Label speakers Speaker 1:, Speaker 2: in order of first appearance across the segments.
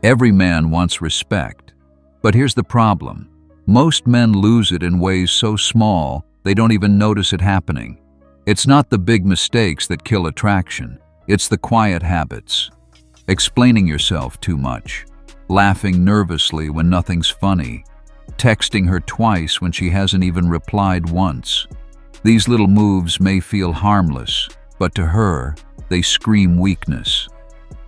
Speaker 1: Every man wants respect. But here's the problem. Most men lose it in ways so small they don't even notice it happening. It's not the big mistakes that kill attraction. It's the quiet habits. Explaining yourself too much. Laughing nervously when nothing's funny. Texting her twice when she hasn't even replied once. These little moves may feel harmless, but to her, they scream weakness.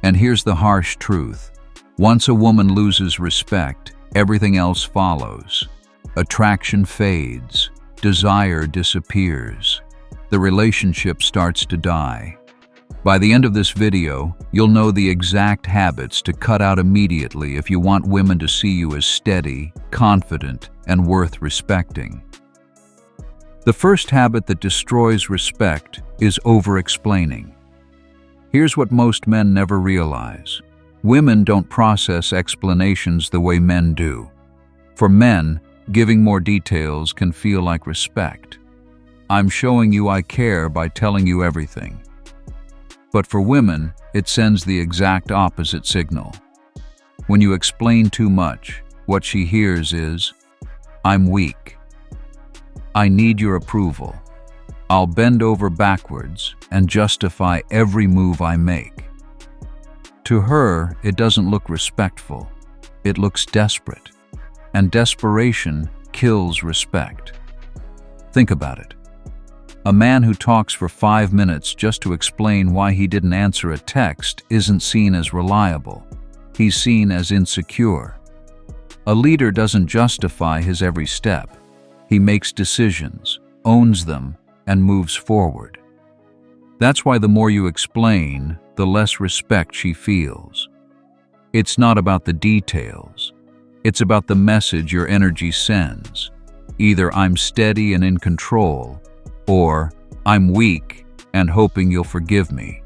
Speaker 1: And here's the harsh truth. Once a woman loses respect, everything else follows. Attraction fades. Desire disappears. The relationship starts to die. By the end of this video, you'll know the exact habits to cut out immediately if you want women to see you as steady, confident, and worth respecting. The first habit that destroys respect is overexplaining. Here's what most men never realize. Women don't process explanations the way men do. For men, giving more details can feel like respect. I'm showing you I care by telling you everything. But for women, it sends the exact opposite signal. When you explain too much, what she hears is, I'm weak. I need your approval. I'll bend over backwards and justify every move I make. To her, it doesn't look respectful. It looks desperate. And desperation kills respect. Think about it. A man who talks for 5 minutes just to explain why he didn't answer a text isn't seen as reliable. He's seen as insecure. A leader doesn't justify his every step. He makes decisions, owns them, and moves forward. That's why the more you explain, the less respect she feels. It's not about the details. It's about the message your energy sends. Either I'm steady and in control, or I'm weak and hoping you'll forgive me.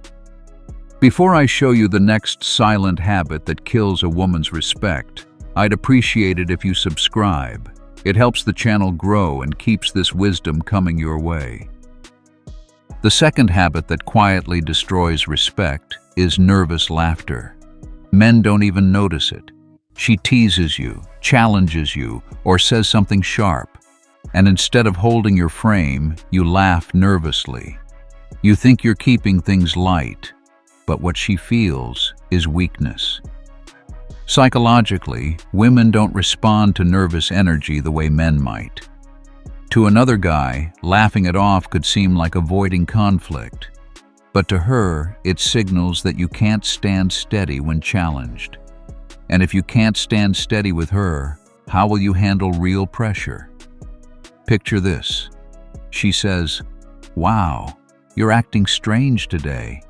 Speaker 1: Before I show you the next silent habit that kills a woman's respect, I'd appreciate it if you subscribe. It helps the channel grow and keeps this wisdom coming your way. The second habit that quietly destroys respect is nervous laughter. Men don't even notice it. She teases you, challenges you, or says something sharp. And instead of holding your frame, you laugh nervously. You think you're keeping things light, but what she feels is weakness. Psychologically, women don't respond to nervous energy the way men might. To another guy, laughing it off could seem like avoiding conflict. But to her, it signals that you can't stand steady when challenged. And if you can't stand steady with her, how will you handle real pressure? Picture this. She says, "Wow, you're acting strange today."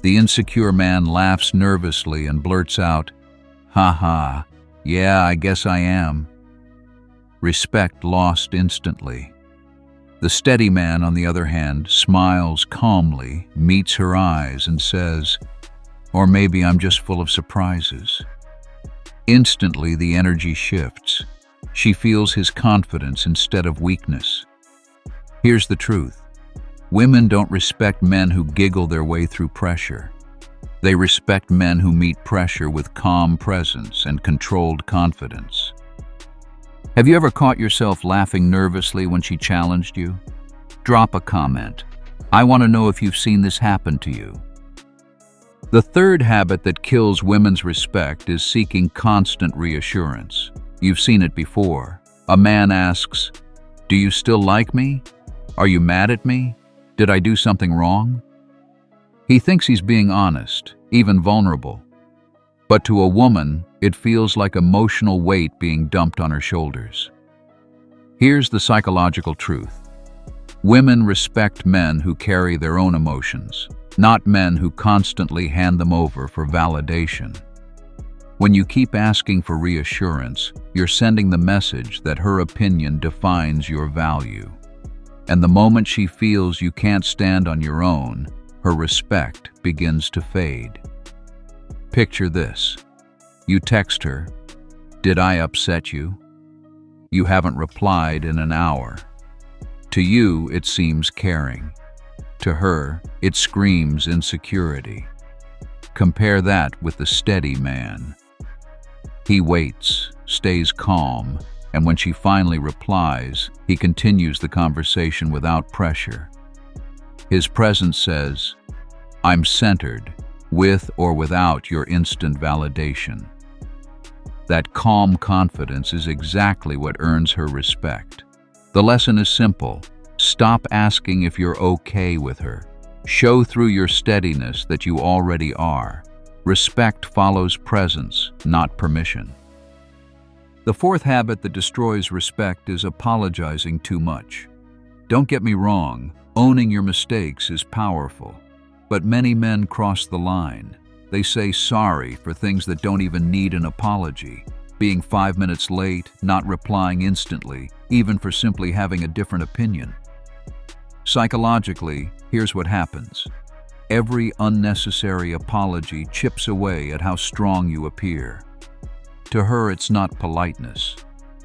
Speaker 1: The insecure man laughs nervously and blurts out, "Ha ha, yeah, I guess I am." Respect lost instantly. The steady man, on the other hand, smiles calmly, meets her eyes, and says, "Or maybe I'm just full of surprises." Instantly, the energy shifts. She feels his confidence instead of weakness. Here's the truth. Women don't respect men who giggle their way through pressure. They respect men who meet pressure with calm presence and controlled confidence. Have you ever caught yourself laughing nervously when she challenged you? Drop a comment. I want to know if you've seen this happen to you. The third habit that kills women's respect is seeking constant reassurance. You've seen it before. A man asks, "Do you still like me? Are you mad at me? Did I do something wrong?" He thinks he's being honest, even vulnerable. But to a woman, it feels like emotional weight being dumped on her shoulders. Here's the psychological truth. Women respect men who carry their own emotions, not men who constantly hand them over for validation. When you keep asking for reassurance, you're sending the message that her opinion defines your value. And the moment she feels you can't stand on your own, her respect begins to fade. Picture this. You text her, "Did I upset you?" You haven't replied in an hour. To you, it seems caring. To her, it screams insecurity. Compare that with the steady man. He waits, stays calm, and when she finally replies, he continues the conversation without pressure. His presence says, "I'm centered, with or without your instant validation." That calm confidence is exactly what earns her respect. The lesson is simple. Stop asking if you're okay with her. Show through your steadiness that you already are. Respect follows presence, not permission. The fourth habit that destroys respect is apologizing too much. Don't get me wrong, owning your mistakes is powerful. But many men cross the line. They say sorry for things that don't even need an apology. Being 5 minutes late, not replying instantly, even for simply having a different opinion. Psychologically, here's what happens. Every unnecessary apology chips away at how strong you appear. To her, it's not politeness,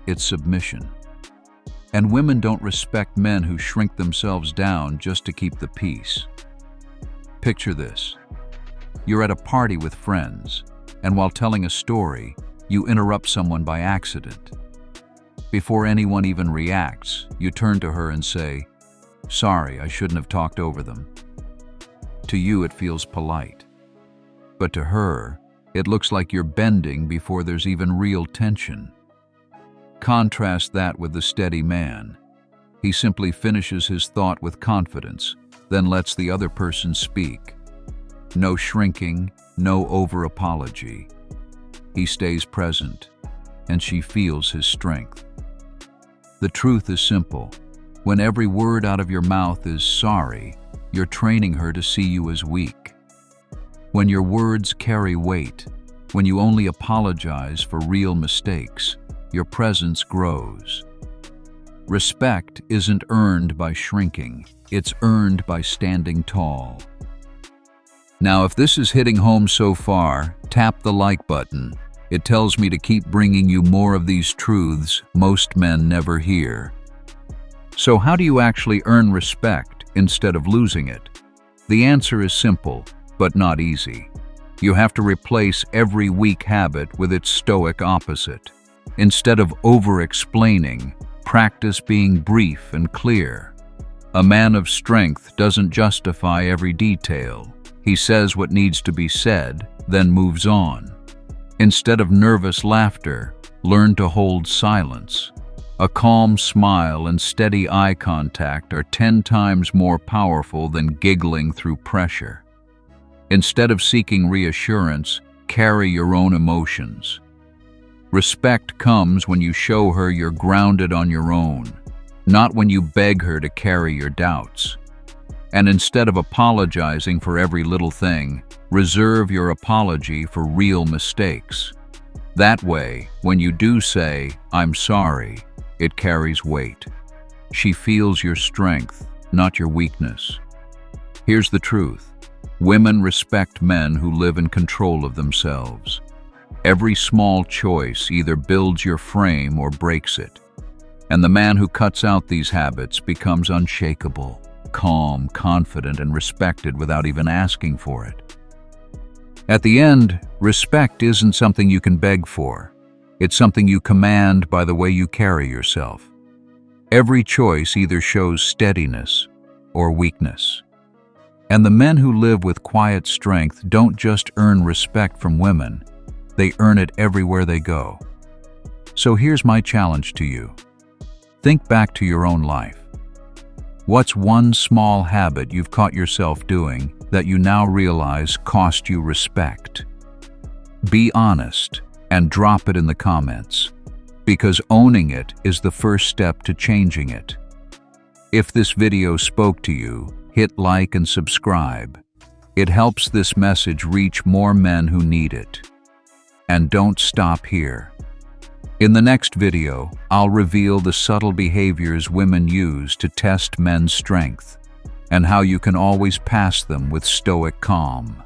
Speaker 1: it's submission. And women don't respect men who shrink themselves down just to keep the peace. Picture this. You're at a party with friends, and while telling a story, you interrupt someone by accident. Before anyone even reacts, you turn to her and say, "Sorry, I shouldn't have talked over them." To you, it feels polite. But to her, it looks like you're bending before there's even real tension. Contrast that with the steady man. He simply finishes his thought with confidence, then lets the other person speak. No shrinking, no over-apology. He stays present, and she feels his strength. The truth is simple. When every word out of your mouth is sorry, you're training her to see you as weak. When your words carry weight, when you only apologize for real mistakes, your presence grows. Respect isn't earned by shrinking, it's earned by standing tall. Now, if this is hitting home so far, tap the like button. It tells me to keep bringing you more of these truths most men never hear. So how do you actually earn respect instead of losing it? The answer is simple, but not easy. You have to replace every weak habit with its Stoic opposite. Instead of over-explaining, practice being brief and clear. A man of strength doesn't justify every detail. He says what needs to be said, then moves on. Instead of nervous laughter, learn to hold silence. A calm smile and steady eye contact are 10 times more powerful than giggling through pressure. Instead of seeking reassurance, carry your own emotions. Respect comes when you show her you're grounded on your own, not when you beg her to carry your doubts. And instead of apologizing for every little thing, reserve your apology for real mistakes. That way, when you do say, "I'm sorry," it carries weight. She feels your strength, not your weakness. Here's the truth. Women respect men who live in control of themselves. Every small choice either builds your frame or breaks it. And the man who cuts out these habits becomes unshakable, calm, confident, and respected without even asking for it. At the end, respect isn't something you can beg for. It's something you command by the way you carry yourself. Every choice either shows steadiness or weakness. And the men who live with quiet strength don't just earn respect from women, they earn it everywhere they go. So here's my challenge to you. Think back to your own life. What's one small habit you've caught yourself doing that you now realize cost you respect? Be honest and drop it in the comments, because owning it is the first step to changing it. If this video spoke to you, hit like and subscribe. It helps this message reach more men who need it. And don't stop here. In the next video, I'll reveal the subtle behaviors women use to test men's strength, and how you can always pass them with stoic calm.